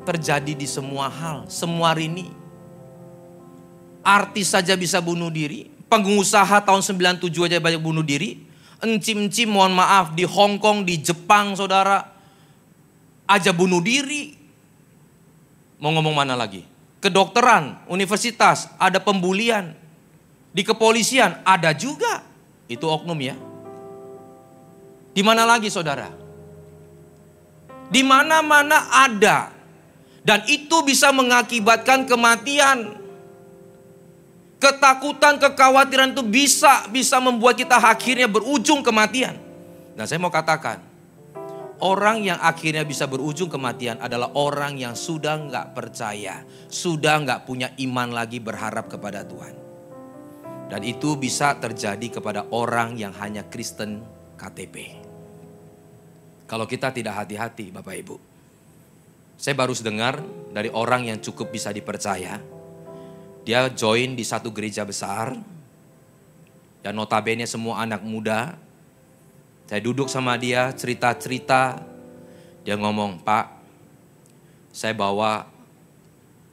Terjadi di semua hal, semua lini. Artis saja bisa bunuh diri. Pengusaha tahun 97 aja banyak bunuh diri. Encim-encim mohon maaf di Hong Kong, di Jepang saudara. Aja bunuh diri. Mau ngomong mana lagi? Kedokteran, universitas, ada pembulian. Di kepolisian ada juga. Itu oknum ya. Di mana lagi saudara? Di mana-mana ada. Dan itu bisa mengakibatkan kematian. Ketakutan, kekhawatiran itu bisa membuat kita akhirnya berujung kematian. Dan saya mau katakan, orang yang akhirnya bisa berujung kematian adalah orang yang sudah nggak percaya, sudah nggak punya iman lagi berharap kepada Tuhan. Dan itu bisa terjadi kepada orang yang hanya Kristen KTP. Kalau kita tidak hati-hati Bapak Ibu. Saya baru dengar dari orang yang cukup bisa dipercaya. Dia join di satu gereja besar. Dan notabene semua anak muda. Saya duduk sama dia, cerita-cerita. Dia ngomong, Pak, saya bawa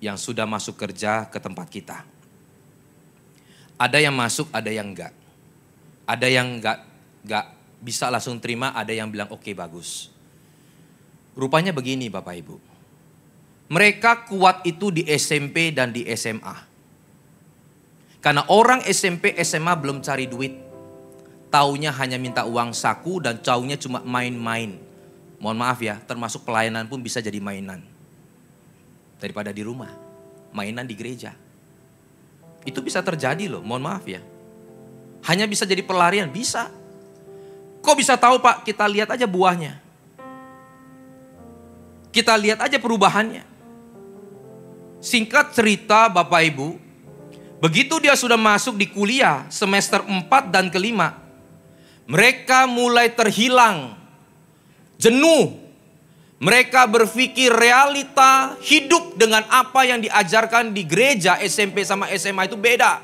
yang sudah masuk kerja ke tempat kita. Ada yang masuk, ada yang enggak. Ada yang enggak bisa langsung terima, ada yang bilang oke, bagus. Rupanya begini Bapak Ibu. Mereka kuat itu di SMP dan di SMA. Karena orang SMP, SMA belum cari duit. Taunya hanya minta uang saku dan taunya cuma main-main. Mohon maaf ya, termasuk pelayanan pun bisa jadi mainan. Daripada di rumah, mainan di gereja. Itu bisa terjadi loh, mohon maaf ya. Hanya bisa jadi pelarian, bisa. Kok bisa tahu Pak? Kita lihat aja buahnya. Kita lihat aja perubahannya. Singkat cerita Bapak Ibu, begitu dia sudah masuk di kuliah semester 4 dan kelima, mereka mulai terhilang, jenuh. Mereka berpikir realita hidup dengan apa yang diajarkan di gereja SMP sama SMA itu beda.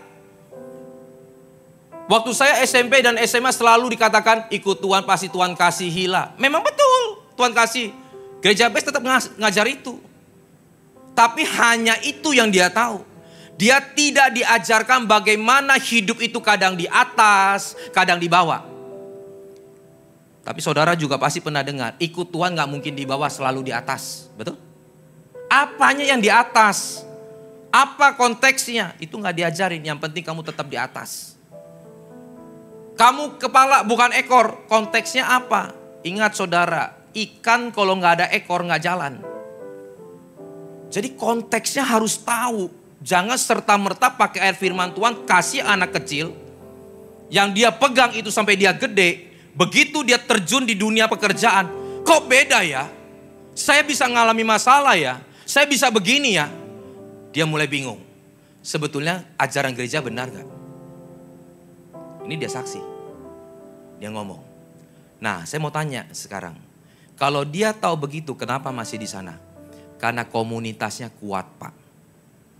Waktu saya SMP dan SMA selalu dikatakan ikut Tuhan pasti Tuhan kasihilah. Memang betul Tuhan kasih. Gereja Best tetap ngajar itu. Tapi hanya itu yang dia tahu. Dia tidak diajarkan bagaimana hidup itu kadang di atas, kadang di bawah. Tapi saudara juga pasti pernah dengar, ikut Tuhan gak mungkin di bawah, selalu di atas. Betul? Apanya yang di atas? Apa konteksnya? Itu gak diajarin, yang penting kamu tetap di atas. Kamu kepala bukan ekor, konteksnya apa? Ingat saudara, ikan kalau gak ada ekor gak jalan. Jadi konteksnya harus tahu. Jangan serta-merta pakai air firman Tuhan, kasih anak kecil, yang dia pegang itu sampai dia gede. Begitu dia terjun di dunia pekerjaan, kok beda ya? Saya bisa ngalami masalah ya, saya bisa begini ya. Dia mulai bingung. Sebetulnya ajaran gereja benar gak? Ini dia saksi. Dia ngomong. Nah, saya mau tanya sekarang. Kalau dia tahu begitu, kenapa masih di sana? Karena komunitasnya kuat Pak.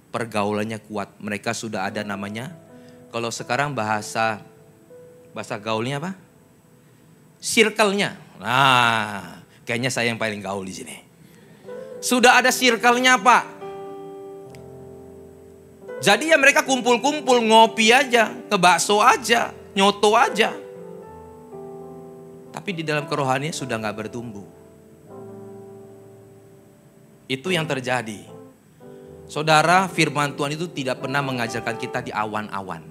Pergaulannya kuat. Mereka sudah ada namanya. Kalau sekarang bahasa gaulnya apa? Circle-nya. Nah, kayaknya saya yang paling gaul di sini. Sudah ada circle-nya Pak. Jadi ya mereka kumpul-kumpul, ngopi aja, ngebakso aja, nyoto aja. Tapi di dalam kerohanian sudah gak bertumbuh. Itu yang terjadi. Saudara, firman Tuhan itu tidak pernah mengajarkan kita di awan-awan.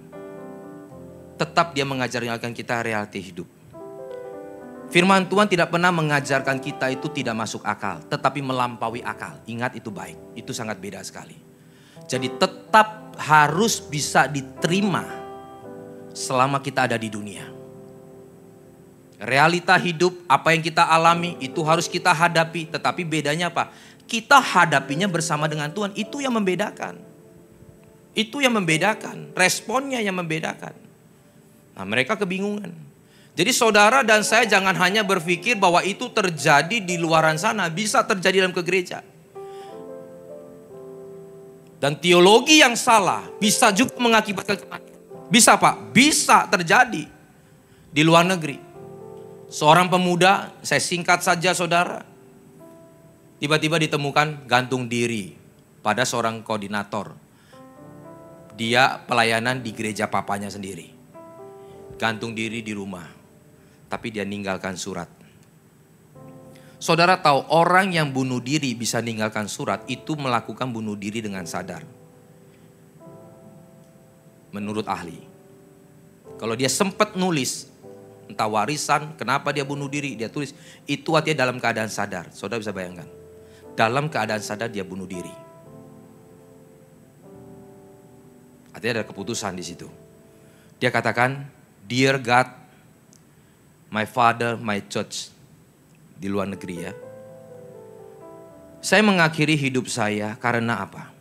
Tetap dia mengajarkan kita realiti hidup. Firman Tuhan tidak pernah mengajarkan kita itu tidak masuk akal, tetapi melampaui akal. Ingat itu baik, itu sangat beda sekali. Jadi tetap harus bisa diterima selama kita ada di dunia. Realita hidup, apa yang kita alami itu harus kita hadapi. Tetapi bedanya apa? Kita hadapinya bersama dengan Tuhan, itu yang membedakan. Itu yang membedakan, responnya yang membedakan. Nah mereka kebingungan. Jadi saudara dan saya jangan hanya berpikir bahwa itu terjadi di luaran sana. Bisa terjadi dalam gereja. Dan teologi yang salah bisa juga mengakibatkan kematian. Bisa Pak, bisa terjadi di luar negeri. Seorang pemuda, saya singkat saja saudara. Tiba-tiba ditemukan gantung diri pada seorang koordinator. Dia pelayanan di gereja papanya sendiri. Gantung diri di rumah. Tapi dia ninggalkan surat. Saudara tahu orang yang bunuh diri bisa ninggalkan surat itu melakukan bunuh diri dengan sadar. Menurut ahli. Kalau dia sempat nulis, entah warisan, kenapa dia bunuh diri, dia tulis. Itu artinya dalam keadaan sadar. Saudara bisa bayangkan. Dalam keadaan sadar dia bunuh diri. Artinya ada keputusan di situ. Dia katakan, Dear God, my father, my church. Di luar negeri ya. Saya mengakhiri hidup saya karena apa?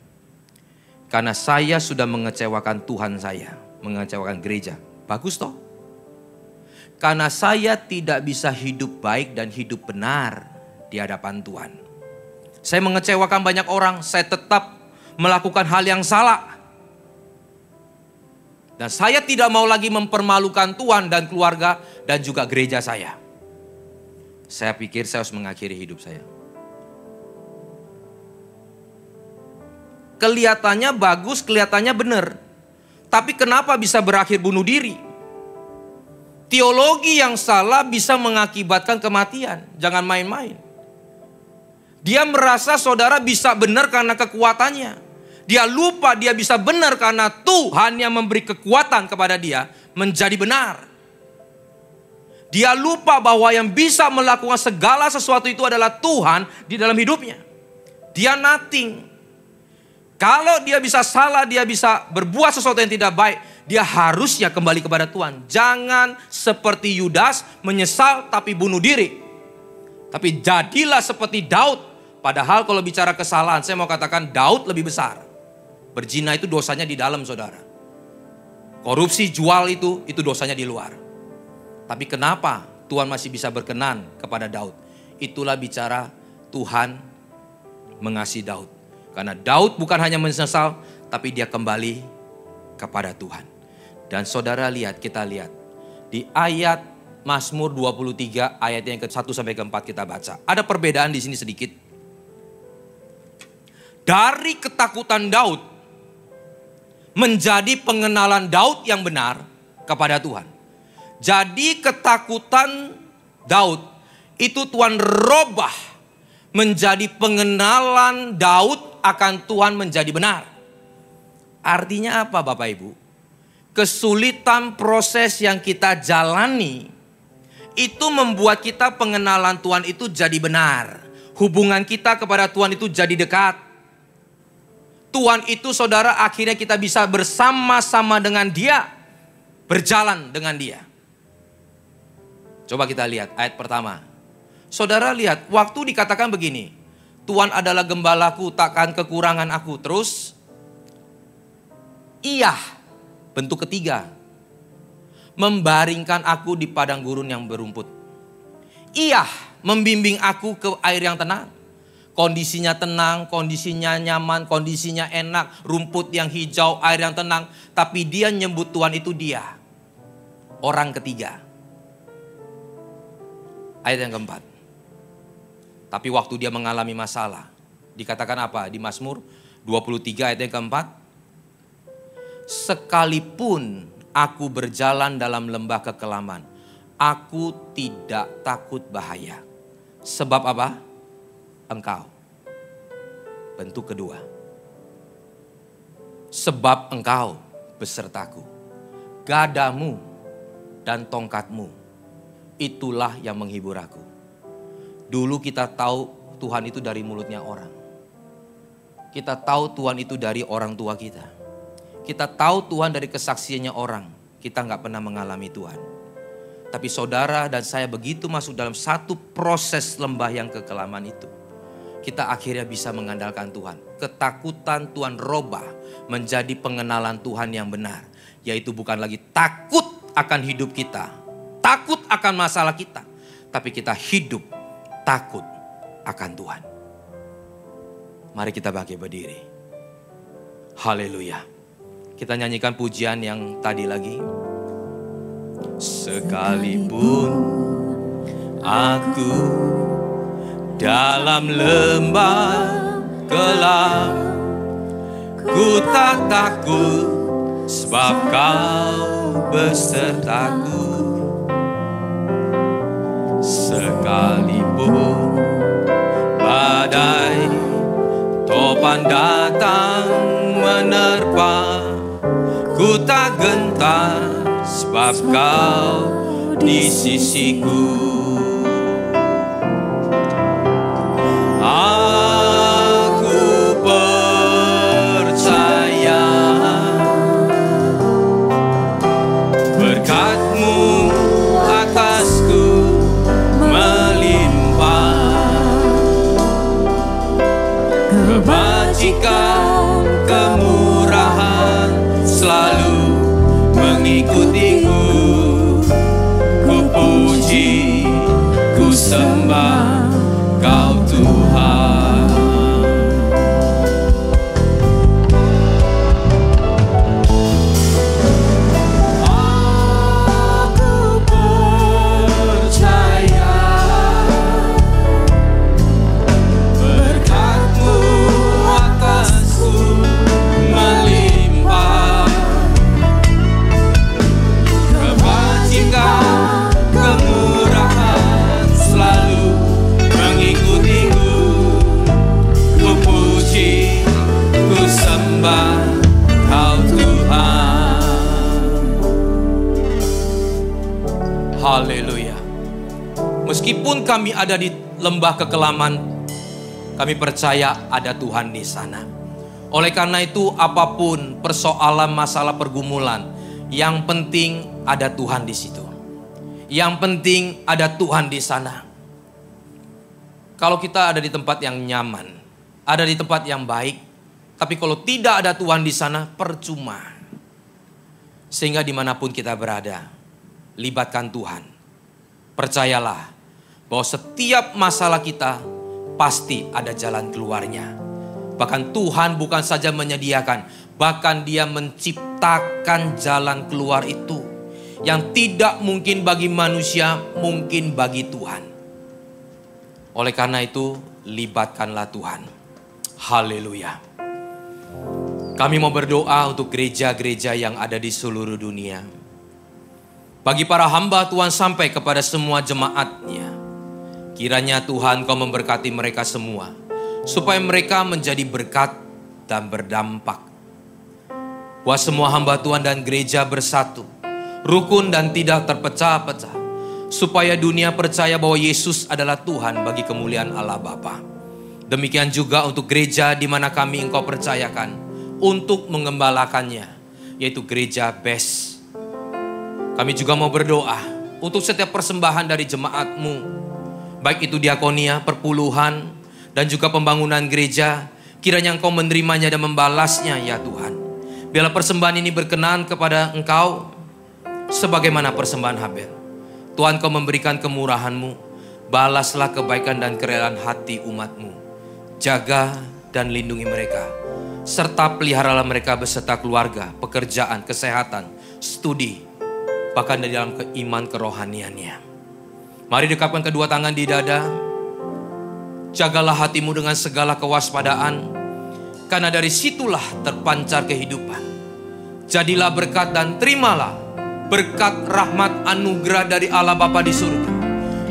Karena saya sudah mengecewakan Tuhan saya. Mengecewakan gereja. Bagus toh? Karena saya tidak bisa hidup baik dan hidup benar di hadapan Tuhan. Saya mengecewakan banyak orang. Saya tetap melakukan hal yang salah. Dan saya tidak mau lagi mempermalukan Tuhan dan keluarga dan juga gereja saya. Saya pikir saya harus mengakhiri hidup saya. Kelihatannya bagus, kelihatannya benar. Tapi kenapa bisa berakhir bunuh diri? Teologi yang salah bisa mengakibatkan kematian. Jangan main-main. Dia merasa saudara bisa benar karena kekuatannya. Dia lupa dia bisa benar karena Tuhan yang memberi kekuatan kepada dia menjadi benar. Dia lupa bahwa yang bisa melakukan segala sesuatu itu adalah Tuhan di dalam hidupnya. Dia nothing. Kalau dia bisa salah, dia bisa berbuat sesuatu yang tidak baik, dia harusnya kembali kepada Tuhan. Jangan seperti Yudas menyesal tapi bunuh diri. Tapi jadilah seperti Daud. Padahal kalau bicara kesalahan, saya mau katakan Daud lebih besar. Berzina itu dosanya di dalam, saudara. Korupsi, jual itu dosanya di luar. Tapi kenapa Tuhan masih bisa berkenan kepada Daud? Itulah bicara Tuhan mengasihi Daud. Karena Daud bukan hanya menyesal, tapi dia kembali kepada Tuhan. Dan saudara lihat, kita lihat. Di ayat Mazmur 23 ayat yang ke-1 sampai ke-4 kita baca. Ada perbedaan di sini sedikit. Dari ketakutan Daud menjadi pengenalan Daud yang benar kepada Tuhan. Jadi ketakutan Daud itu Tuhan robah menjadi pengenalan Daud akan Tuhan menjadi benar. Artinya apa Bapak Ibu? Kesulitan proses yang kita jalani itu membuat kita pengenalan Tuhan itu jadi benar. Hubungan kita kepada Tuhan itu jadi dekat. Tuhan itu saudara akhirnya kita bisa bersama-sama dengan dia. Berjalan dengan dia. Coba kita lihat ayat pertama. Saudara lihat waktu dikatakan begini. Tuhan adalah gembalaku, takkan kekurangan aku. Terus Ia bentuk ketiga. Membaringkan aku di padang gurun yang berumput. Ia membimbing aku ke air yang tenang. Kondisinya tenang, kondisinya nyaman, kondisinya enak, rumput yang hijau, air yang tenang. Tapi dia nyebut Tuhan itu dia. Orang ketiga. Ayat yang keempat. Tapi waktu dia mengalami masalah. Dikatakan apa? Di Mazmur 23 ayat yang keempat. Sekalipun aku berjalan dalam lembah kekelaman, aku tidak takut bahaya. Sebab apa? Engkau. Bentuk kedua. Sebab engkau besertaku. Gadamu dan tongkatmu. Itulah yang menghibur aku. Dulu kita tahu Tuhan itu dari mulutnya orang. Kita tahu Tuhan itu dari orang tua kita. Kita tahu Tuhan dari kesaksiannya orang. Kita gak pernah mengalami Tuhan. Tapi saudara dan saya begitu masuk dalam satu proses lembah yang kekelaman itu. Kita akhirnya bisa mengandalkan Tuhan. Ketakutan Tuhan robah menjadi pengenalan Tuhan yang benar. Yaitu bukan lagi takut akan hidup kita. Takut akan masalah kita. Tapi kita hidup takut akan Tuhan. Mari kita bangkit berdiri. Haleluya. Kita nyanyikan pujian yang tadi lagi. Sekalipun aku dalam lembah gelap, ku tak takut sebab kau besertaku. Sekalipun badai topan datang menerpa, ku tak gentar sebab kau di sisiku. Aku percaya berkat-Mu atasku melimpah, kebajikan, kemurahan selalu mengikutiku. Ku puji, ku sembah Kau Tuhan. Aku percaya berkat-Mu atasku melimpah, kebajikan, kemurahan selalu mengikutiku. Ku puji, ku sembah Kau Tuhan. Haleluya. Meskipun kami ada di lembah kekelaman, kami percaya ada Tuhan di sana. Oleh karena itu, apapun persoalan, masalah, pergumulan, yang penting ada Tuhan di situ. Yang penting ada Tuhan di sana. Kalau kita ada di tempat yang nyaman, ada di tempat yang baik, tapi kalau tidak ada Tuhan di sana, percuma. Sehingga dimanapun kita berada, libatkan Tuhan. Percayalah bahwa setiap masalah kita pasti ada jalan keluarnya. Bahkan Tuhan bukan saja menyediakan, bahkan Dia menciptakan jalan keluar itu. Yang tidak mungkin bagi manusia, mungkin bagi Tuhan. Oleh karena itu, libatkanlah Tuhan. Haleluya. Kami mau berdoa untuk gereja-gereja yang ada di seluruh dunia. Bagi para hamba Tuhan sampai kepada semua jemaatnya. Kiranya Tuhan Kau memberkati mereka semua, supaya mereka menjadi berkat dan berdampak. Buat semua hamba Tuhan dan gereja bersatu, rukun dan tidak terpecah-pecah, supaya dunia percaya bahwa Yesus adalah Tuhan bagi kemuliaan Allah Bapa. Demikian juga untuk gereja di mana kami Engkau percayakan untuk mengembalakannya, yaitu gereja BES. Kami juga mau berdoa untuk setiap persembahan dari jemaat-Mu, baik itu diakonia, perpuluhan, dan juga pembangunan gereja. Kiranya Engkau menerimanya dan membalasnya ya Tuhan. Biarlah persembahan ini berkenan kepada Engkau sebagaimana persembahan Habel. Tuhan, Kau memberikan kemurahan-Mu, balaslah kebaikan dan kerelaan hati umat-Mu. Jaga dan lindungi mereka, serta peliharalah mereka beserta keluarga, pekerjaan, kesehatan, studi, bahkan di dalam keiman kerohaniannya. Mari dekapkan kedua tangan di dada. Jagalah hatimu dengan segala kewaspadaan, karena dari situlah terpancar kehidupan. Jadilah berkat dan terimalah berkat rahmat anugerah dari Allah Bapa di surga,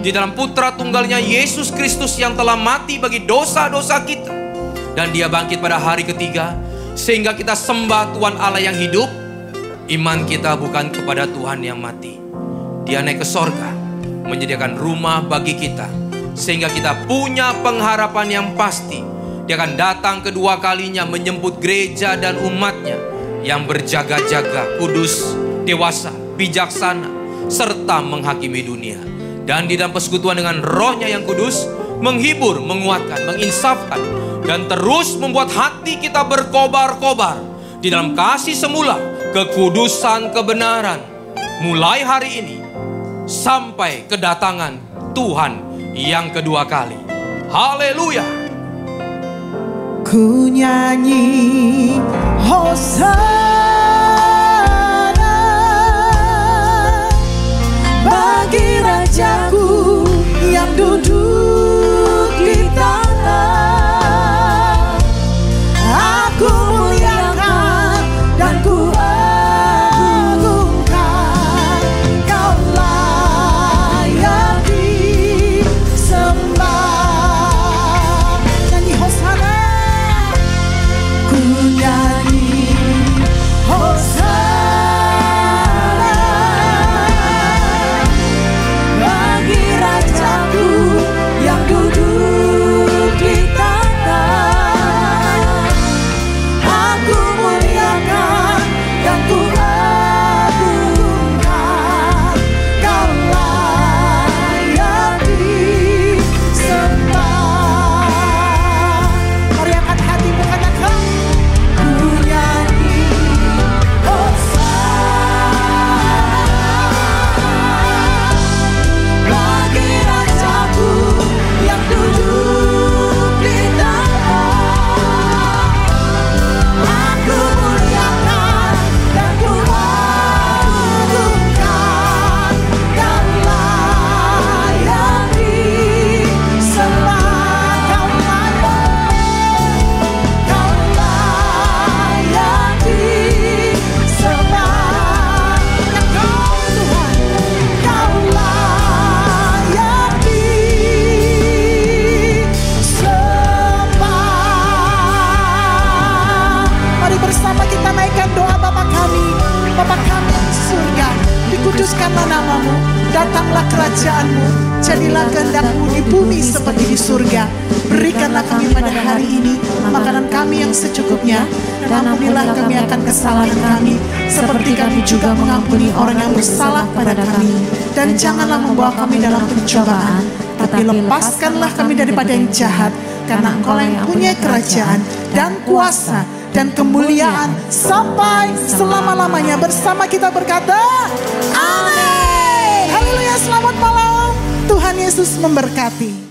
di dalam Putra Tunggalnya Yesus Kristus yang telah mati bagi dosa-dosa kita, dan Dia bangkit pada hari ketiga, sehingga kita sembah Tuhan Allah yang hidup. Iman kita bukan kepada Tuhan yang mati. Dia naik ke sorga, menyediakan rumah bagi kita, sehingga kita punya pengharapan yang pasti. Dia akan datang kedua kalinya menjemput gereja dan umatnya yang berjaga-jaga, kudus, dewasa, bijaksana, serta menghakimi dunia. Dan di dalam persekutuan dengan Roh-Nya yang kudus, menghibur, menguatkan, menginsafkan, dan terus membuat hati kita berkobar-kobar di dalam kasih semula, kekudusan, kebenaran, mulai hari ini sampai kedatangan Tuhan yang kedua kali. Haleluya. Ku nyanyi Hosana bagi Rajaku yang duduk di tanah. Aku muliakan dan ku agungkan, Kau layak disembah. Nyanyi Hosana. Ku nyanyi Bapa kami di surga, dikuduskanlah namamu, datanglah kerajaanmu, jadilah kehendak-Mu di bumi seperti di surga. Berikanlah kami pada hari ini makanan kami yang secukupnya, dan ampunilah kami akan kesalahan kami, seperti kami juga mengampuni orang yang bersalah pada kami. Dan janganlah membawa kami dalam pencobaan, tapi lepaskanlah kami daripada yang jahat, karena Engkau yang punya kerajaan dan kuasa dan kemuliaan sampai selama-lamanya. Bersama kita berkata, amin. Haleluya, selamat malam. Tuhan Yesus memberkati.